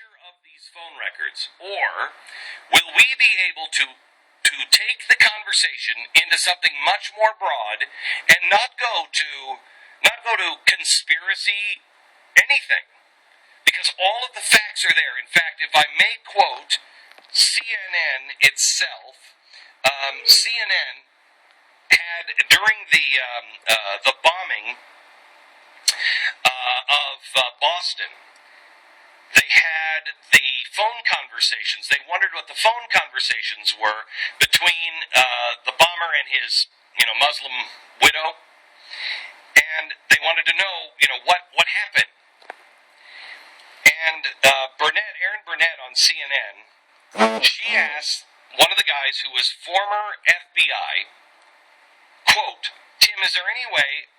seizure of these phone records, or will we be able to take the conversation into something much more broad and not go to conspiracy anything? Because all of the facts are there. In fact, if I may quote CNN itself, CNN had, during the bombing of Boston, they had the phone conversations. They wondered what the phone conversations were between the bomber and his, Muslim widow, and they wanted to know, what happened. And Erin Burnett on CNN, she asked one of the guys who was former FBI, quote, Tim, is there any way,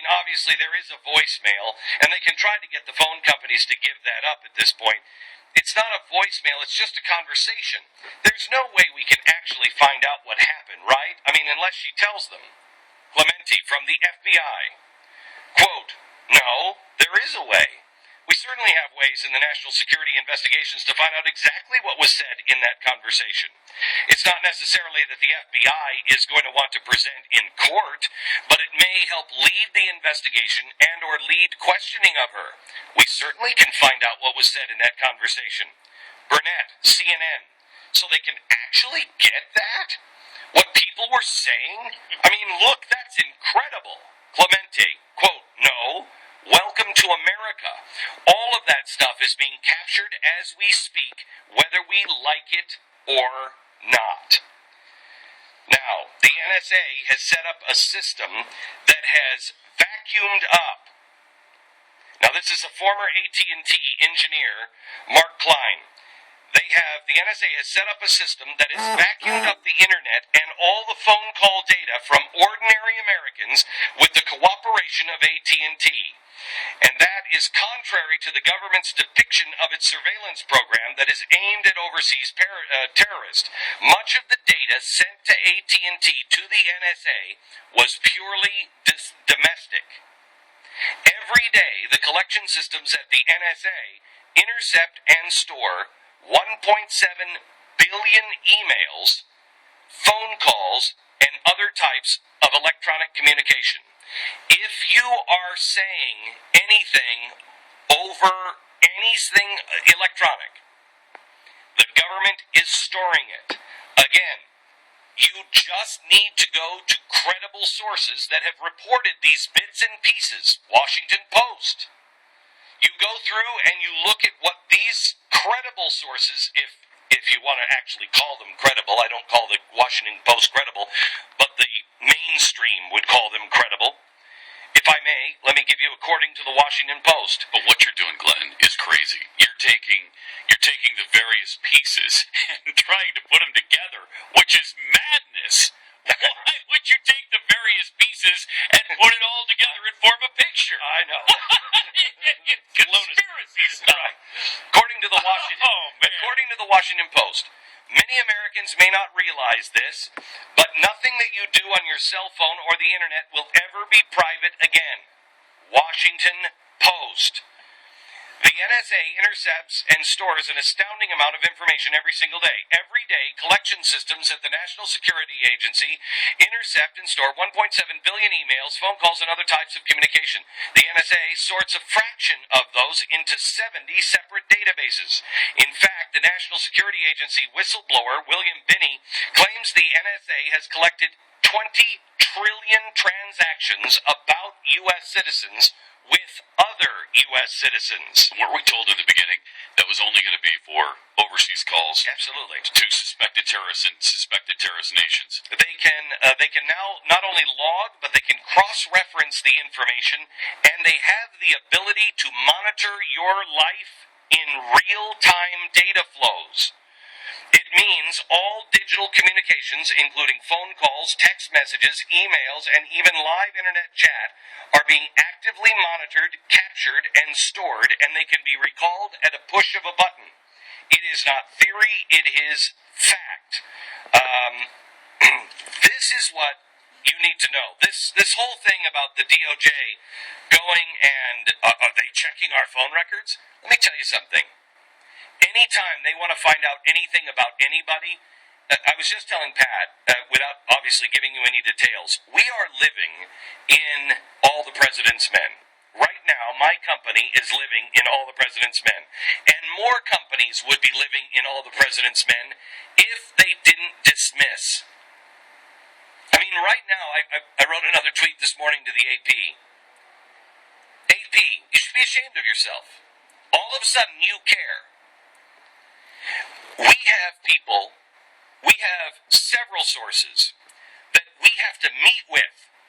obviously there is a voicemail, and they can try to get the phone companies to give that up at this point. It's not a voicemail, it's just a conversation. There's no way we can actually find out what happened, right? Unless she tells them. Clementi from the FBI, quote, no, there is a way. We certainly have ways in the national security investigations to find out exactly what was said in that conversation. It's not necessarily that the FBI is going to want to present in court, but it may help lead the investigation and or lead questioning of her. We certainly can find out what was said in that conversation. Burnett, CNN, so they can actually get that? What people were saying? Look, that's incredible. Clementi, quote, no. Welcome to America. All of that stuff is being captured as we speak, whether we like it or not. Now, the NSA has set up a system that has vacuumed up. Now, this is a former AT&T engineer, Mark Klein. The NSA has set up a system that has vacuumed up the internet and all the phone call data from ordinary Americans with the cooperation of AT&T. And that is contrary to the government's depiction of its surveillance program that is aimed at overseas terrorists. Much of the data sent to AT&T to the NSA was purely domestic. Every day, the collection systems at the NSA intercept and store 1.7 billion emails, phone calls, and other types of electronic communication. If you are saying anything over anything electronic, the government is storing it. Again, you just need to go to credible sources that have reported these bits and pieces. Washington Post. You go through and you look at what these credible sources, if you want to actually call them credible, I don't call the Washington Post credible, but the mainstream would call them credible. If I may, let me give you according to the Washington Post. But what you're doing, Glenn, is crazy. You're taking the various pieces and trying to put them together, which is madness. Why would you take the various pieces and put it all together and form a picture? I know. Conspiracy stuff. Right. According to the Washington Post, many Americans may not realize this, but nothing that you do on your cell phone or the internet will ever be private again. Washington Post. The NSA intercepts and stores an astounding amount of information every single day. Every day, collection systems at the National Security Agency intercept and store 1.7 billion emails, phone calls, and other types of communication. The NSA sorts a fraction of those into 70 separate databases. In fact, the National Security Agency whistleblower, William Binney, claims the NSA has collected 20 trillion transactions about U.S. citizens with other U.S. citizens. Weren't we told in the beginning that was only going to be for overseas calls? Absolutely. To suspected terrorists and suspected terrorist nations. They can now not only log, but they can cross-reference the information, and they have the ability to monitor your life in real-time data flows. It means all digital communications, including phone calls, text messages, emails, and even live internet chat, are being actively monitored, captured, and stored, and they can be recalled at a push of a button. It is not theory, it is fact. This is what you need to know. This whole thing about the DOJ going and, are they checking our phone records? Let me tell you something. anytime they want to find out anything about anybody, I was just telling Pat, without obviously giving you any details, we are living in All the President's Men. Right now, my company is living in All the President's Men. And more companies would be living in All the President's Men if they didn't dismiss. I mean, right now, I wrote another tweet this morning to the AP. AP, you should be ashamed of yourself. All of a sudden, you care. We have people, we have several sources that we have to meet with